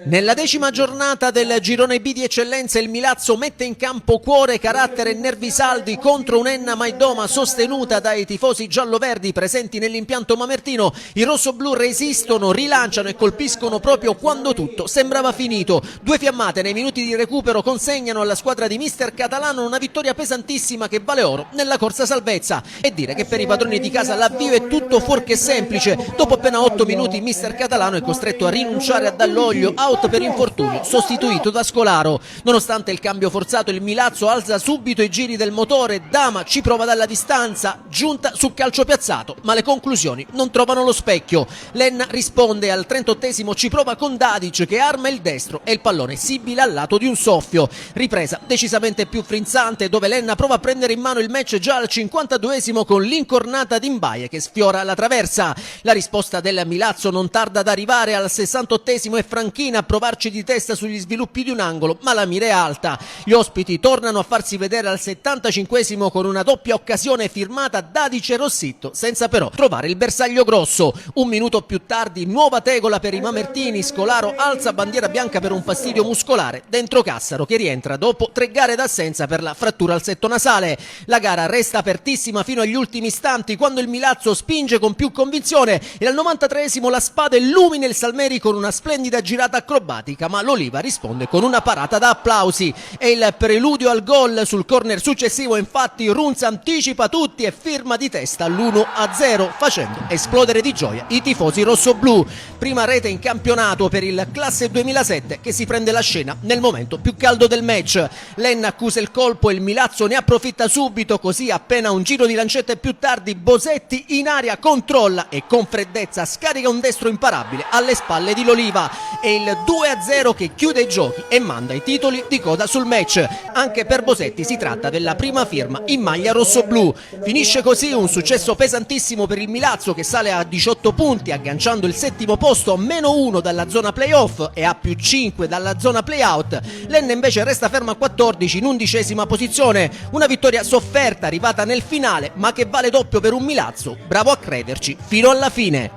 Nella 10ª giornata del girone B di eccellenza il Milazzo mette in campo cuore, carattere e nervi saldi contro un'Enna Maidoma sostenuta dai tifosi giallo-verdi presenti nell'impianto mamertino. I rossoblù resistono, rilanciano e colpiscono proprio quando tutto sembrava finito. Due fiammate nei minuti di recupero consegnano alla squadra di mister Catalano una vittoria pesantissima che vale oro nella corsa salvezza. E dire che per i padroni di casa l'avvio è tutto fuorché semplice. Dopo appena 8 minuti mister Catalano è costretto a rinunciare a Dall'Oglio, out per infortunio, sostituito da Scolaro. Nonostante il cambio forzato il Milazzo alza subito i giri del motore, Dama ci prova dalla distanza, giunta su calcio piazzato, ma le conclusioni non trovano lo specchio. Lenna risponde al 38esimo, ci prova con Dadic che arma il destro e il pallone sibila al lato di un soffio. Ripresa decisamente più frizzante dove Lenna prova a prendere in mano il match già al 52esimo con l'incornata di Mbaye che sfiora la traversa. La risposta del Milazzo non tarda ad arrivare al 68esimo e Franchina a provarci di testa sugli sviluppi di un angolo, ma la mira è alta. Gli ospiti tornano a farsi vedere al 75esimo con una doppia occasione firmata Dadic e Rossitto, senza però trovare il bersaglio grosso. Un minuto più tardi, nuova tegola per i mamertini, Scolaro alza bandiera bianca per un fastidio muscolare dentro Cassaro che rientra dopo 3 gare d'assenza per la frattura al setto nasale. La gara resta apertissima fino agli ultimi istanti quando il Milazzo spinge con più convinzione e al 93esimo la spada illumina il Salmeri con una splendida girata acrobatica, ma l'Oliva risponde con una parata da applausi. E il preludio al gol sul corner successivo, infatti Runz anticipa tutti e firma di testa l'1-0 facendo esplodere di gioia i tifosi rossoblù. Prima rete in campionato per il classe 2007 che si prende la scena nel momento più caldo del match. Lenna accusa il colpo e il Milazzo ne approfitta subito, così appena un giro di lancette più tardi Bosetti in aria controlla e con freddezza scarica un destro imparabile alle spalle di l'Oliva. E il 2-0 che chiude i giochi e manda i titoli di coda sul match. Anche per Bosetti si tratta della prima firma in maglia rossoblù. Finisce così un successo pesantissimo per il Milazzo che sale a 18 punti agganciando il 7° posto, -1 dalla zona playoff e a +5 dalla zona playout. Lenna invece resta ferma a 14 in 11ª posizione. Una vittoria sofferta arrivata nel finale ma che vale doppio per un Milazzo bravo a crederci fino alla fine.